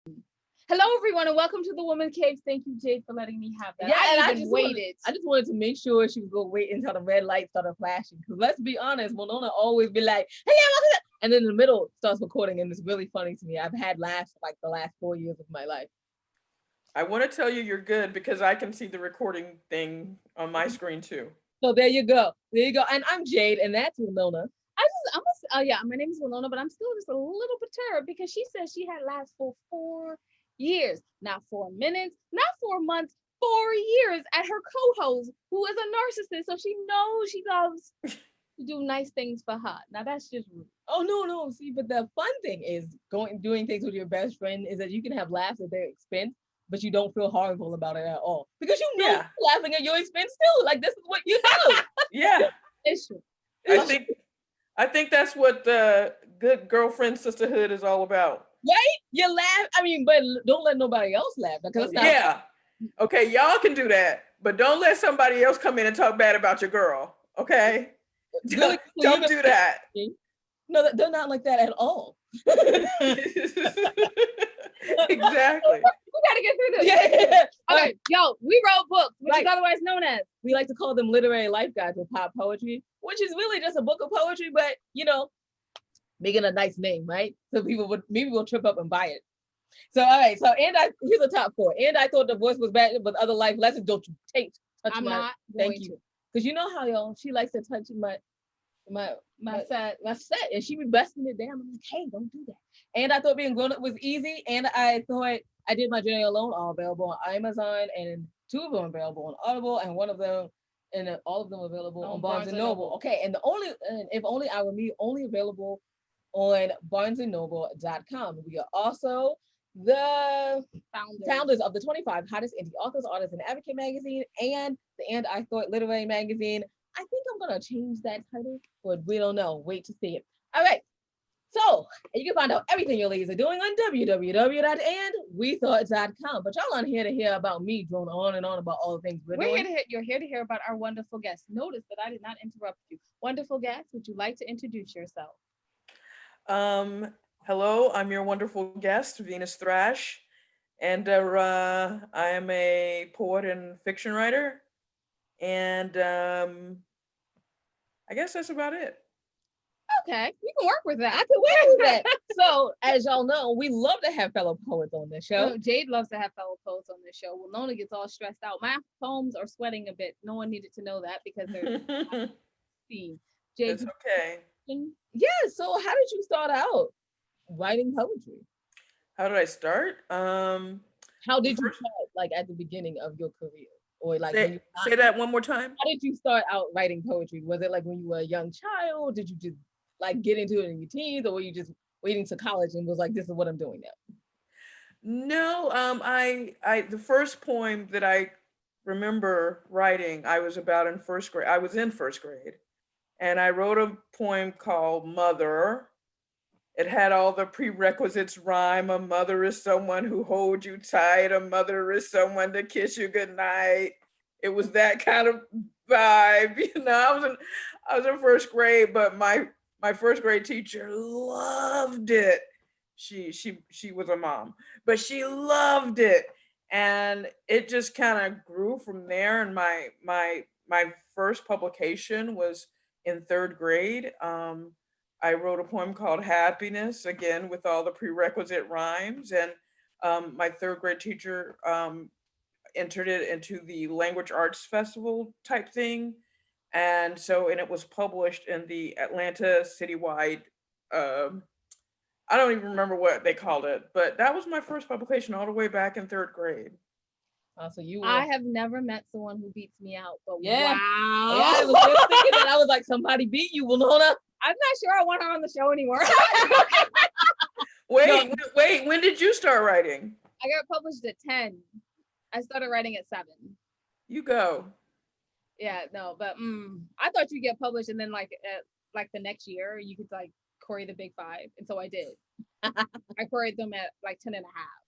Hello, everyone, and welcome to the Woman Cave. Thank you, Jade, for letting me have that. Yeah, and I just wanted to make sure she was gonna wait until the red light started flashing. Because let's be honest, Winona always be like, "Hey, yeah, look at that," and then in the middle starts recording, and it's really funny to me. I've had laughs like the last 4 years of my life. I want to tell you you're good because I can see the recording thing on my screen too. So there you go, and I'm Jade, and that's Winona. My name is Winona, but I'm still just a little perturbed because she said she had last for 4 years, not 4 minutes, not 4 months, 4 years at her co-host, who is a narcissist. So she knows she loves to do nice things for her. Now that's just rude. Oh no, see, but the fun thing is doing things with your best friend is that you can have laughs at their expense, but you don't feel horrible about it at all because Yeah. laughing at your expense still. Like this is what you do. Yeah. It's true. I think that's what the good girlfriend sisterhood is all about. Right? You laugh. I mean, but don't let nobody else laugh because it's not. Yeah. Okay, y'all can do that, but don't let somebody else come in and talk bad about your girl. Okay? Really, Don't do that. No, they're not like that at all. Exactly. We gotta get through this. Yeah. Okay, yo, we wrote books, which Right. is otherwise known as. We like to call them literary life guides with pop poetry, which is really just a book of poetry, but making a nice name, right? So people would maybe will trip up and buy it. So all right, here's the top four. And I thought the voice was bad, but other life lessons don't you touch I'm my not thank going you. to. Because you know how y'all she likes to touch my set, and she be busting it down. I'm like, hey, don't do that. And I thought being grown up was easy, and I thought I did my journey alone, all available on Amazon, and two of them available on Audible, and one of them, and all of them available on Barnes and Noble. Okay, and if only I were me, only available on barnesandnoble.com. We are also the founders of the 25 hottest indie authors, artists, and advocate magazine, and the And I Thought literary magazine. I think I'm gonna change that title, but we don't know. Wait to see it. All right. So you can find out everything your ladies are doing on www.andwethought.com. But y'all aren't here to hear about me drone on and on about all the things we're doing. You're here to hear about our wonderful guests. Notice that I did not interrupt you. Wonderful guests, would you like to introduce yourself? Hello, I'm your wonderful guest, Venus Thrash, and I am a poet and fiction writer, and I guess that's about it. Okay, we can work with that. I can work with that. So, as y'all know, we love to have fellow poets on this show. Jade loves to have fellow poets on this show. Winona gets all stressed out. My poems are sweating a bit. No one needed to know that because they're seen. Jade, It's okay. Yeah, so how did you start out writing poetry? How did I start? How did you start, like at the beginning of your career? Or like say that one more time. How did you start out writing poetry? Was it like when you were a young child? Did you just like get into it in your teens, or were you just waiting to college and was like, this is what I'm doing now? No, I the first poem that I remember writing, I was about in first grade. I was in first grade, and I wrote a poem called Mother. It had all the prerequisites rhyme. A mother is someone who holds you tight. A mother is someone to kiss you goodnight. It was that kind of vibe. I was in first grade, but my first grade teacher loved it. She was a mom, but she loved it. And it just kind of grew from there. And my first publication was in third grade. I wrote a poem called Happiness, again, with all the prerequisite rhymes. And my third grade teacher entered it into the language arts festival type thing. And it was published in the Atlanta citywide, um, I don't even remember what they called it, but that was my first publication all the way back in third grade. I have never met someone who beats me out, but wow. Yeah, I was just thinking that. I was like, somebody beat you, Winona. I'm not sure I want her on the show anymore. Wait, when did you start writing? I got published at 10. I started writing at 7. You go. Yeah, no, but I thought you'd get published and then like the next year you could like query the big 5. And so I did. I queried them at like 10 and a half.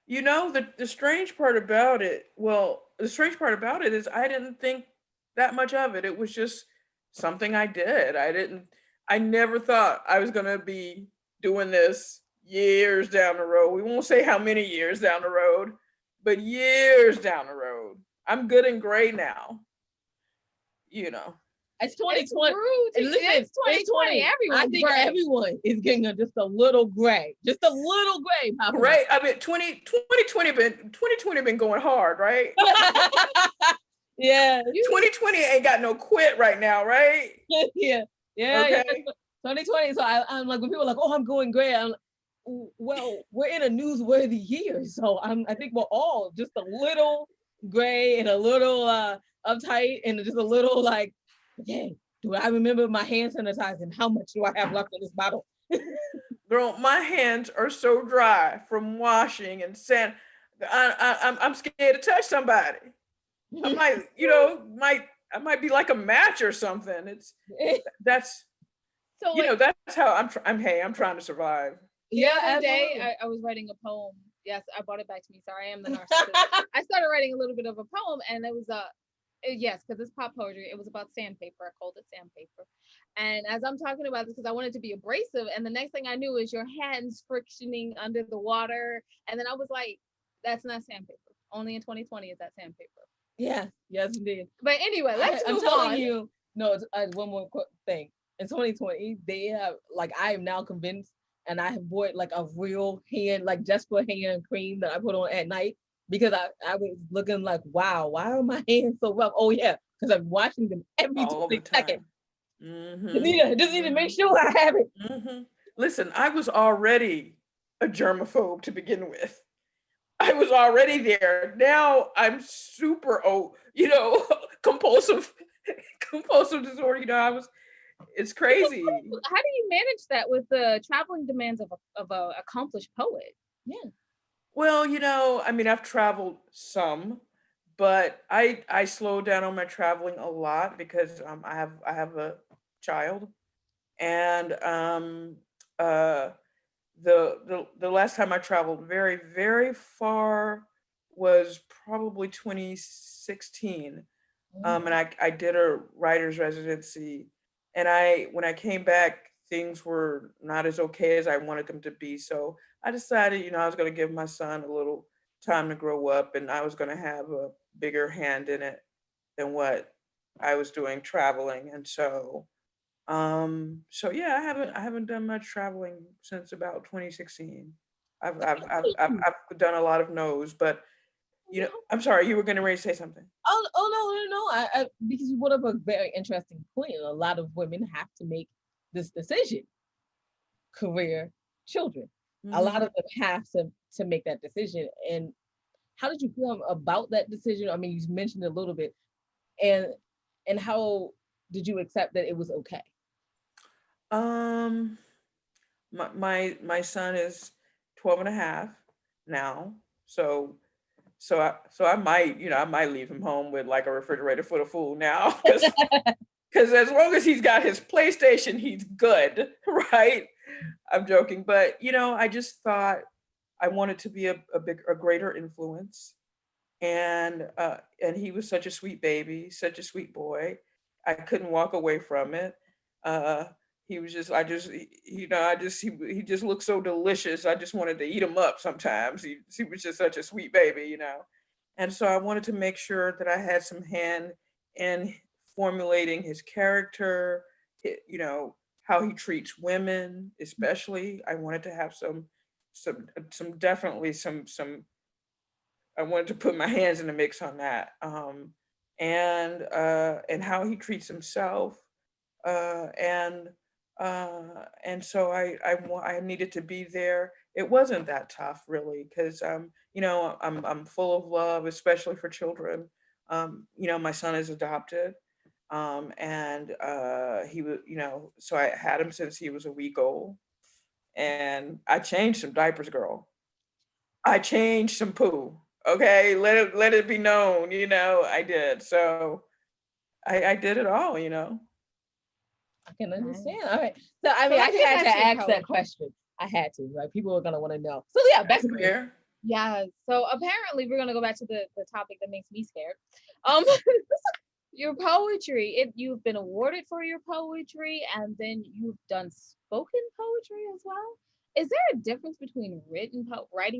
You know, the strange part about it, is I didn't think that much of it. It was just something I did. I never thought I was going to be doing this years down the road. We won't say how many years down the road, but years down the road. I'm good and gray now. You know. It's It's 2020. rude to, And listen, it's 2020. I Everyone's think gray. everyone is getting just a little gray. Just a little gray. Right? I mean, 2020 been going hard, right? Yeah. 2020 ain't got no quit right now, right? Yeah. Okay. 2020. So I'm like, when people are like, oh, I'm going gray, I'm like, well, we're in a newsworthy year. So I think we're all just a little gray and a little uptight and just a little like, okay, do I remember my hand sanitizing? How much do I have left in this bottle? Girl, my hands are so dry from washing and sand. I'm scared to touch somebody. I might, I might be like a match or something. That's So like, that's how I'm trying to survive. the other day I was writing a poem. Yes, I brought it back to me. Sorry, I am the narcissist. I started writing a little bit of a poem, and it was yes, because it's pop poetry. It was about sandpaper. I called it sandpaper. And as I'm talking about this, because I wanted to be abrasive, and the next thing I knew is your hands frictioning under the water, and then I was like, that's not sandpaper. Only in 2020 is that sandpaper. Yes, indeed. But anyway, let's move I'm telling on. you, no, one more thing. In 2020, they have like, I am now convinced, and I have bought like a real hand, like just for hand cream that I put on at night, because I was looking like, wow, why are my hands so rough? Oh yeah, because I'm washing them every 20 seconds. Just need to make sure I have it. Mm-hmm. Listen, I was already a germaphobe to begin with. I was already there. Now I'm super compulsive disorder. It's crazy. How do you manage that with the traveling demands of a accomplished poet? Yeah. Well, I mean, I've traveled some, but I slowed down on my traveling a lot because I have a child, and the last time I traveled very, very far was probably 2016. And I did a writer's residency, and when I came back, things were not as okay as I wanted them to be. So I decided, I was going to give my son a little time to grow up, and I was going to have a bigger hand in it than what I was doing traveling. And so yeah, I haven't done much traveling since about 2016. I've done a lot of no's, but I'm sorry, you were going to say something. Oh no. I because you brought up a very interesting point. A lot of women have to make this decision: career, children. Mm-hmm. A lot of them have to make that decision. And how did you feel about that decision? I mean, you mentioned it a little bit, and how did you accept that it was okay? My son is 12 and a half now, so I might leave him home with like a refrigerator full of food now, because as long as he's got his PlayStation, he's good, right? I'm joking, but I just thought I wanted to be a greater influence, and he was such a sweet baby, such a sweet boy. I couldn't walk away from it. He was just, he just looked so delicious. I just wanted to eat him up sometimes. He was just such a sweet baby. And so I wanted to make sure that I had some hand in formulating his character, how he treats women, especially. I wanted to have some definitely some I wanted to put my hands in the mix on that. And how he treats himself. And so I needed to be there. It wasn't that tough, really, because I'm full of love, especially for children. My son is adopted, and he was, so I had him since he was a week old, and I changed some diapers, girl. I changed some poo. Okay, let it be known, I did. So I did it all. I can understand. All right. So I mean, I had to ask that question. I had to, right? People are gonna want to know. So yeah, back to here. Yeah. So apparently we're gonna go back to the topic that makes me scared. Your poetry. You've been awarded for your poetry, and then you've done spoken poetry as well. Is there a difference between writing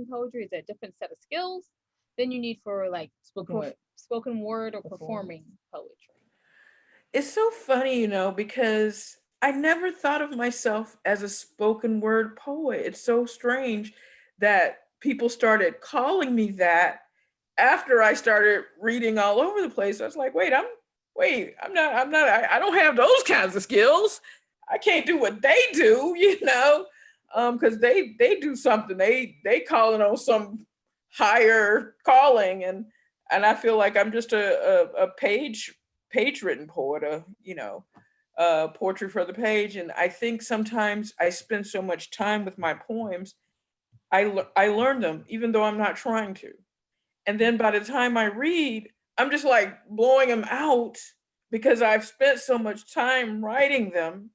poetry? Is there a different set of skills than you need for like spoken word or performing poetry? It's so funny, because I never thought of myself as a spoken word poet. It's so strange that people started calling me that after I started reading all over the place. I was like, I don't have those kinds of skills. I can't do what they do, because they do something. They calling on some higher calling, and I feel like I'm just a page written poet, poetry for the page. And I think sometimes I spend so much time with my poems, I learn them even though I'm not trying to. And then by the time I read, I'm just like blowing them out because I've spent so much time writing them.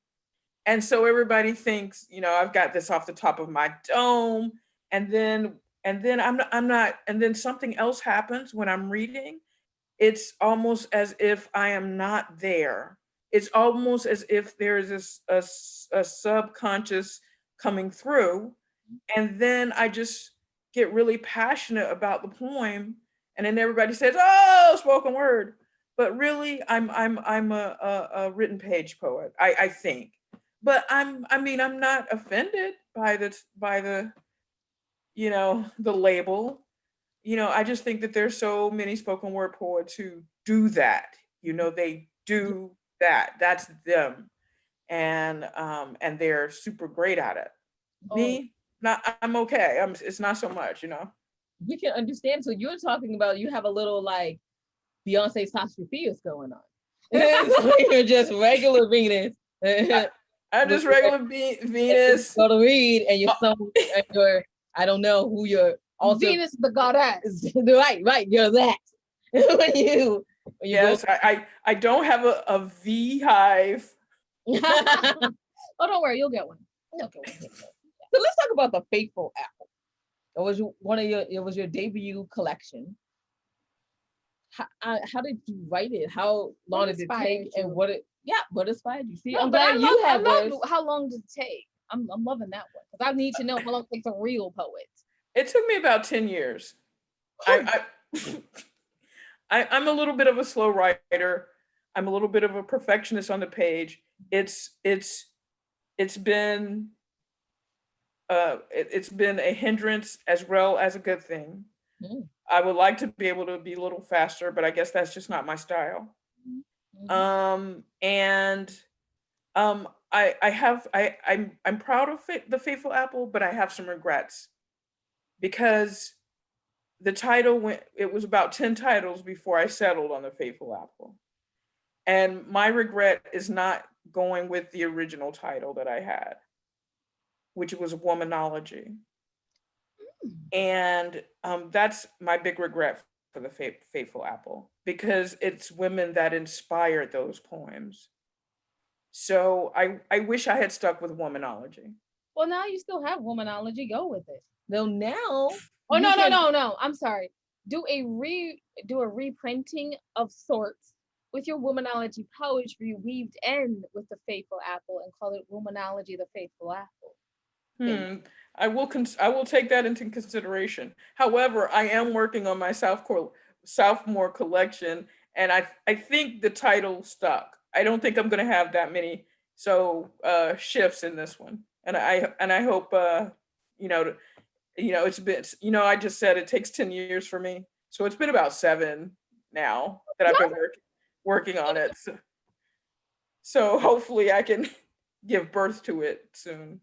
And so everybody thinks, I've got this off the top of my dome. And then I'm not, and then something else happens when I'm reading. It's almost as if I am not there. It's almost as if there is a subconscious coming through. And then I just get really passionate about the poem. And then everybody says, "Oh, spoken word." But really, I'm a written page poet, I think. But I'm not offended by the label. I just think that there's so many spoken word poets who do that. They do that. That's them. And they're super great at it. Me, not I'm okay. It's not so much. We can understand. So you're talking about you have a little like Beyonce Sasha Fierce going on. So you're just regular Venus. I'm just regular Venus. Go to read and you're I don't know who you're also Venus the goddess. right, you're that. when you yes, I don't have a V hive. Oh, don't worry, you'll get one. Okay. So let's talk about the Faithful Apple. It was your debut collection. How did you write it? How long did it take? You? And what inspired you? See, no, I'm glad you have this. How long did it take? I'm loving that one because I need to know how long it takes a real poet. It took me about 10 years. I'm a little bit of a slow writer. I'm a little bit of a perfectionist on the page. It's been a hindrance as well as a good thing. I would like to be able to be a little faster, but I guess that's just not my style. I'm proud of the Faithful Apple, but I have some regrets because the title it was about 10 titles before I settled on the Faithful Apple. And my regret is not going with the original title that I had, which was Womanology. And that's my big regret for the Faithful Apple, because it's women that inspired those poems. So I wish I had stuck with Womanology. Well, now you still have Womanology. Go with it. No, now. Oh no! I'm sorry. Do a reprinting of sorts with your Womanology poetry weaved in with the Faithful Apple and call it Womanology: The Faithful Apple. I will take that into consideration. However, I am working on my sophomore collection, and I think the title stuck. I don't think I'm going to have that many shifts in this one, and I hope it's been I just said it takes 10 years for me, so it's been about 7 now that I've been working on it. So hopefully I can give birth to it soon.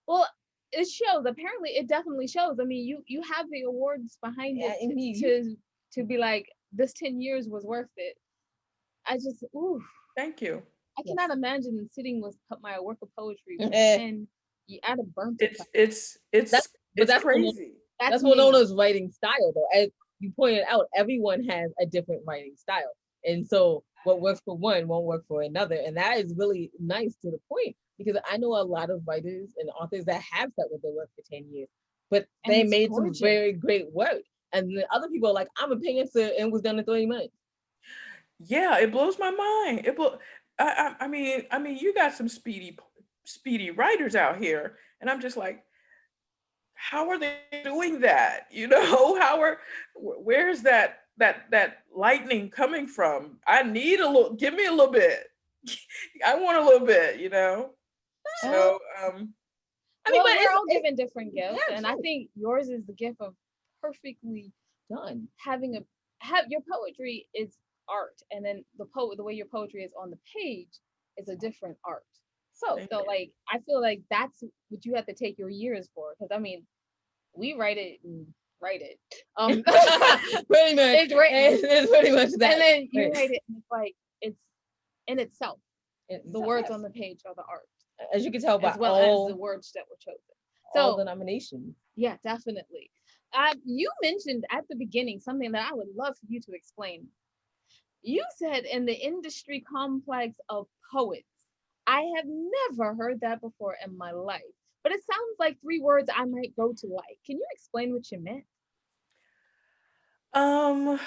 Well, it shows. Apparently, it definitely shows. I mean, you have the awards behind it to be like, this 10 years was worth it. I just, ooh. Thank you. I cannot imagine sitting with my work of poetry and you add a burnt. It's crazy. That's Winona's writing style, though. As you pointed out, everyone has a different writing style, and so what works for one won't work for another, and that is really nice to the point. Because I know a lot of writers and authors that have stuck with their work for 10 years, but they made some very great work. And then other people are like, I'm a pantser and was done in 30 months. Yeah, it blows my mind. I mean, you got some speedy writers out here. And I'm just like, how are they doing that? You know, where's that lightning coming from? I need a little, give me a little bit. I want a little bit, you know? Uh, So, I mean, Well, but we're all it's given different gifts, yeah, and I sure. think yours is the gift of perfectly Done. having a have your poetry is art, and then the way your poetry is on the page is a different art. thank So you. like I feel like that's what you have to take your years for, because I mean we write it and write it. Pretty much. It's written, It's pretty much that. and then you Right. write it, and it's like it's in itself. The words Yes. on the page are the art, As you can tell by as well as the all words that were chosen. all So denominations. yeah, definitely. You mentioned at the beginning something that I would love for you to explain. You said in the industry complex of poets. I have never heard that before in my life, but it sounds like three words I might go to like. Can you explain what you meant? Um,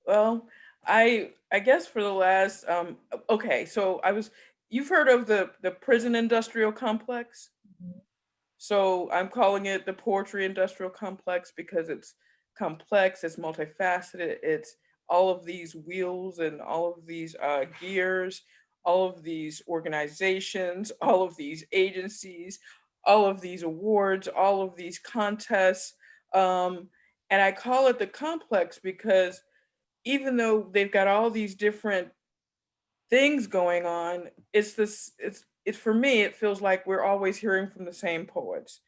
well, I guess for the last okay, so you've heard of the prison industrial complex? Mhm. So I'm calling it the poetry industrial complex because it's complex, it's multifaceted, it's all of these wheels and all of these gears, all of these organizations, all of these agencies, all of these awards, all of these contests. Um, and I call it the complex because even though they've got all these different things going on, it's for me, it feels like we're always hearing from the same poets,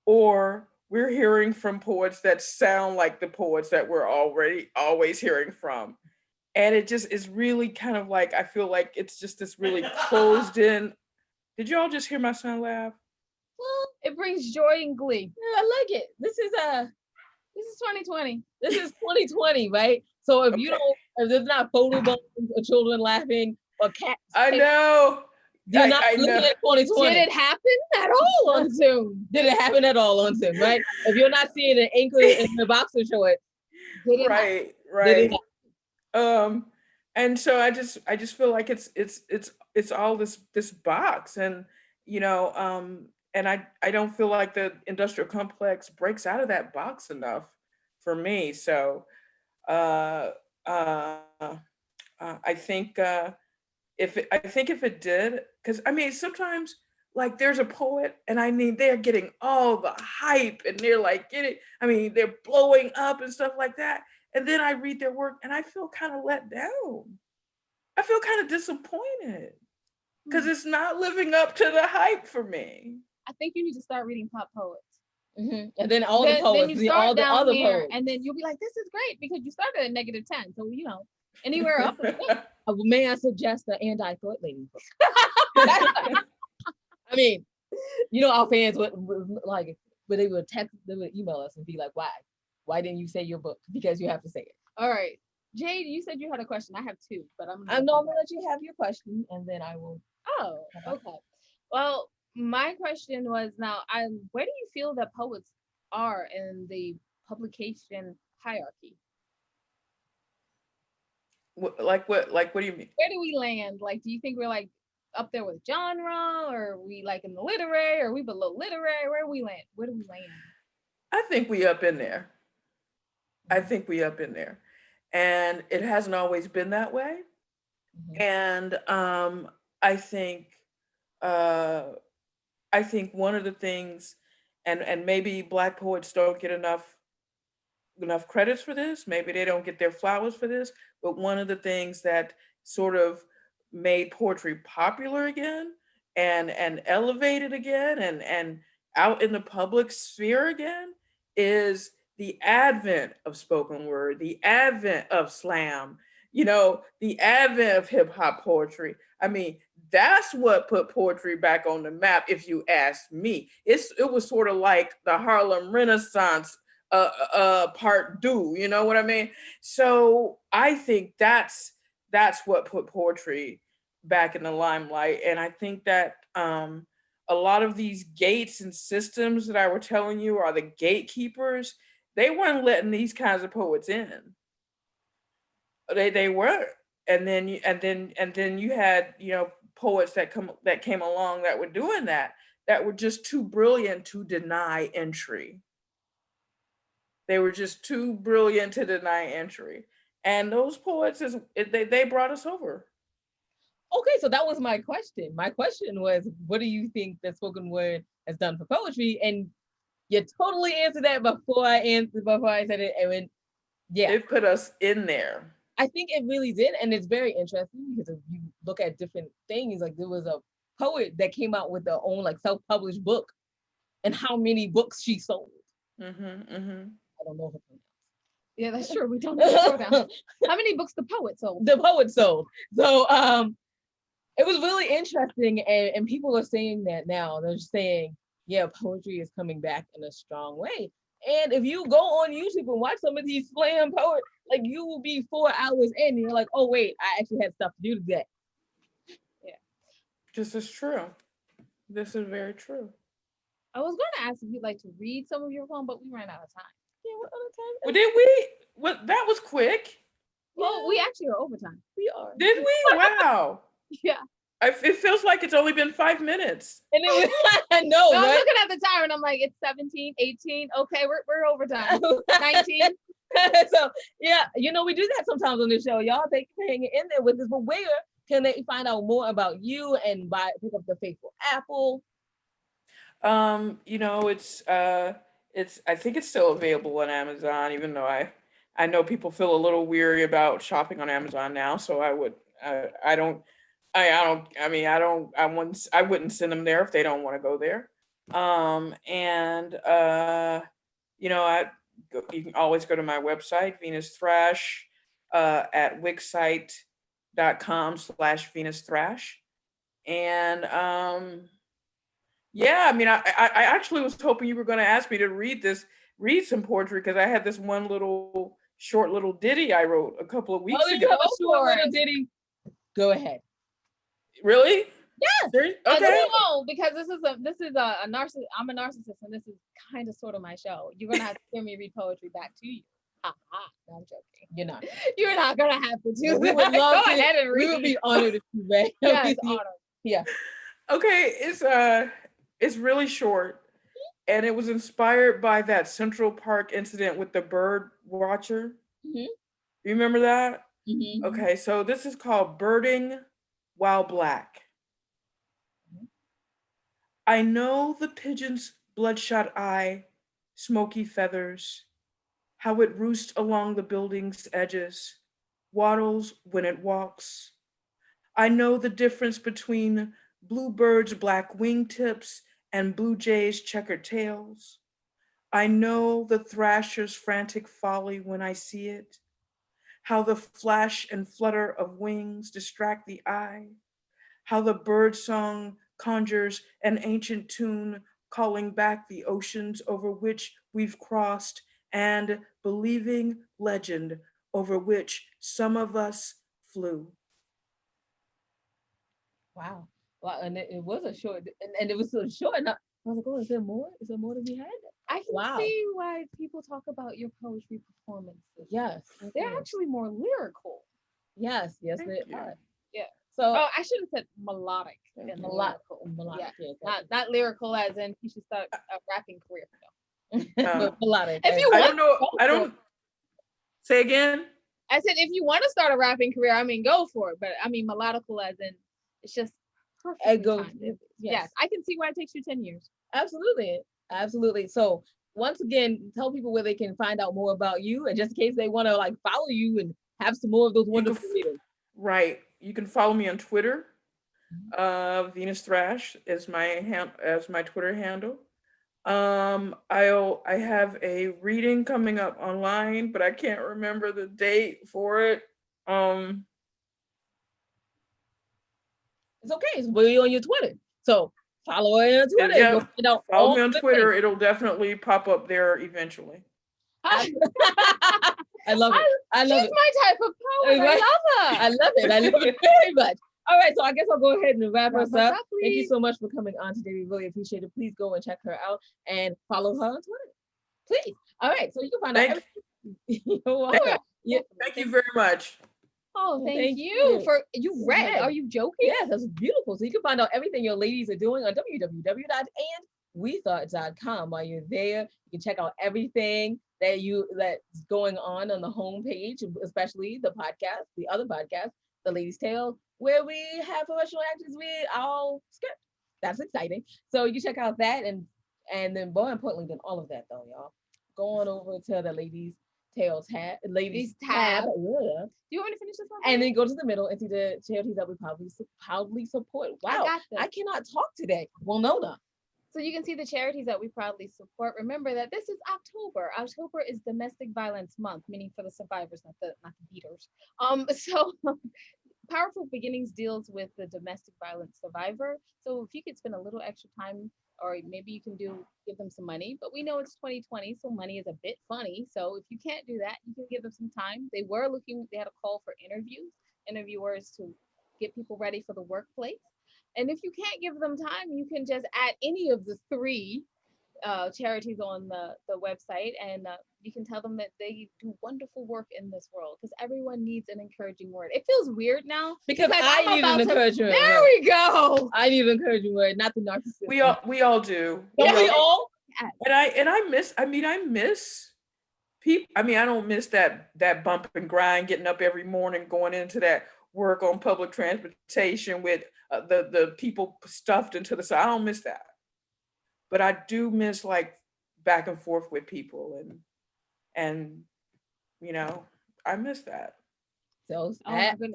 or we're hearing from poets that sound like the poets that we're already always hearing from. And it just is really kind of like, I feel like it's just this really closed in. Did you all just hear my son laugh? Well, It brings joy and glee. yeah, I like it. This is 2020. This is 2020, right? So Okay. if there's not photo bombs or children laughing or cats, I know. you're not I looking know. at Did 2020. it happen at all on Zoom? Did it happen at all on Zoom, right? If you're not seeing an anchor in the boxer short, Did it happen? Right, did it right. Um, and so I just feel like it's all this box, and you know, and I don't feel like the industrial complex breaks out of that box enough for me. So uh, uh, I think I think if it did, because I mean sometimes like there's a poet and I mean they're getting all the hype and they're like getting, I mean they're blowing up and stuff like that, and then I read their work and I feel kind of let down. I feel kind of disappointed because Hmm. it's not living up to the hype for me. I think you need to start reading pop poets. And then all the Then poets, you start all the down other here, poets. and then you'll be like, "This is great," because you started at -10. So you know, anywhere up is good. May I suggest the anti-thought lady book? I mean, our fans would like, but they would email us and be like, "Why? Why didn't you say your book? Because you have to say it." All right, Jade, you said you had a question. I have two, but I'm gonna I'm let you normally go. let you have your question, and then I will. Oh, okay. Well, my question was now, where do you feel that poets are in the publication hierarchy? Like what? Like what do you mean? Where do we land? Like, do you think we're like up there with genre, or are we like in the literary, or are we below literary? Where do we land? Where do we land? I think we up in there. I think we up in there, and it hasn't always been that way. Mhm. And I think uh, I think one of the things, and maybe Black poets don't get enough credits for this. Maybe they don't get their flowers for this. But one of the things that sort of made poetry popular again and elevated again and out in the public sphere again is the advent of spoken word, the advent of slam, you know, the advent of hip hop poetry. I mean, that's what put poetry back on the map, if you ask me. It was sort of like the Harlem Renaissance part due, you know what I mean? So I think that's what put poetry back in the limelight. And I think that a lot of these gates and systems that I were telling you are the gatekeepers. They weren't letting these kinds of poets in. They weren't. And then you had, you know, poets that came along that were doing that. that were just too brilliant to deny entry. They were just too brilliant to deny entry. And those poets, they brought us over. Okay, so that was my question. My question was, what do you think that spoken word has done for poetry? And you totally answered that before I said it. And yeah, It put us in there. I think it really did, and it's very interesting because if you look at different things, like there was a poet that came out with their own like self-published book, and how many books she sold. Mm-hmm, mm-hmm. I don't know her pronouns. Yeah, that's true. We don't know the pronouns. How many books the poet sold? The poet sold. So it was really interesting, and people are saying that now. They're saying, yeah, poetry is coming back in a strong way. And if you go on YouTube and watch some of these slam poets, like you will be 4 hours in and you're like, oh wait, I actually had stuff to do today. Yeah. This is true. This is very true. I was going to ask if you'd like to read some of your poem, but we ran out of time. Yeah, what other time? Well, did we? What? That was quick. Well, we actually are overtime. We are. Did we? Wow. Yeah. It feels like it's only been 5 minutes. And it was, I know, So I'm right? looking at the timer and I'm like, it's 17, 18. Okay, we're overtime. 19. So yeah, you know, we do that sometimes on the show. Y'all take hanging in there with us, but where can they find out more about you and pick up the Faithful Apple? You know, it's I think it's still available on Amazon, even though I know people feel a little weary about shopping on Amazon now. So I wouldn't send them there if they don't want to go there. You know, you can always go to my website, Venus Thrash, at wixsite.com/Venus Thrash. And yeah, I mean, I actually was hoping you were going to ask me to read some poetry, because I had this one short little ditty I wrote a couple of weeks Oh, you ago. have a short little ditty? Go ahead. Really? Yeah. Okay. No, because this is a narcissist. I'm a narcissist, and this is kind of sort of my show. You're gonna have to hear me read poetry back to you. No, I'm joking. You're not. You're not gonna have to do We that. would love Go to. ahead and read. We would be honored if you read. Yes, honored. Yeah. Okay, it's really short, and it was inspired by that Central Park incident with the bird watcher. Mm-hmm. You remember that? Mm-hmm. Okay, so this is called Birding While Black. I know the pigeon's bloodshot eye, smoky feathers, how it roosts along the building's edges, waddles when it walks. I know the difference between bluebird's black wingtips and blue jay's checkered tails. I know the thrasher's frantic folly when I see it, how the flash and flutter of wings distract the eye, how the bird song conjures an ancient tune calling back the oceans over which we've crossed, and believing legend over which some of us flew. Wow. Wow. And it was a short, and it was so short. And I was like, oh, is there more? Is there more to be had? I can see why people talk about your poetry performances. Yes. They're actually more lyrical. Yes. Yes, Thank they you. are. Yeah. So I should have said melodic and melodic. Yeah. Not lyrical as in he should start a rapping career. But melodic. If you I want, don't know. Say again. I said if you want to start a rapping career, I mean, go for it. But I mean, melodical as in it's just perfect. It goes. Yes, I can see why it takes you 10 years. Absolutely. So once again, tell people where they can find out more about you, and just in case they want to like follow you and have some more of those wonderful videos. Right. You can follow me on Twitter. Venus Thrash is my Twitter handle. I have a reading coming up online, but I can't remember the date for it. It's okay. We're on your Twitter, so follow her on Twitter. Yeah, follow me on Twitter. It'll definitely pop up there eventually. I love it. I love it. She's my type of poet. I love her. I love it. I love it very much. All right, so I guess I'll go ahead and wrap us up. Thank you please. so much for coming on today. We really appreciate it. Please go and check her out and follow her on Twitter. Please. All right, so you can find out everything. You're welcome. Thank you very much. Oh, Thank thank you for you read. Yeah. Are you joking? Yes, that's beautiful. So you can find out everything your ladies are doing on www.andwethought.com. While you're there, you can check out everything that's going on the homepage, especially the podcast, the other podcast, The Ladies Tale, where we have professional actors read our script. That's exciting. So you check out that and then more importantly than all of that though, y'all, go on over to the Ladies Tale tab, Ladies tab. Do you want me to finish this one? And then go to the middle and see the charities that we proudly support. Wow, I cannot talk today. Well, no. So you can see the charities that we proudly support. Remember that this is October. October is Domestic Violence Month, meaning for the survivors, not the beaters. So Powerful Beginnings deals with the domestic violence survivor. So if you could spend a little extra time, or maybe you can give them some money, but we know it's 2020, so money is a bit funny. So if you can't do that, you can give them some time. They had a call for interviewers to get people ready for the workplace. And if you can't give them time, you can just add any of the three charities on the website, and you can tell them that they do wonderful work in this world, because everyone needs an encouraging word. It feels weird now because I need an encouraging word. There we go. I need an encouraging word, not the narcissist. We all do. Don't we all? And I miss people. I mean, I don't miss that bump and grind, getting up every morning, going into that work on public transportation with the people stuffed into the side. I don't miss that. But I do miss like back and forth with people and I miss that. So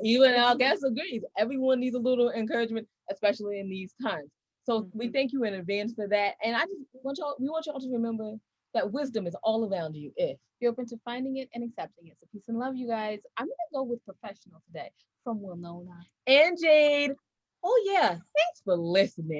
even our guest agrees. Everyone needs a little encouragement, especially in these times. So we thank you in advance for that. And we want y'all to remember that wisdom is all around you if you're open to finding it and accepting it. So peace and love, you guys. I'm gonna go with professional today from Winona and Jade. Oh yeah, thanks for listening.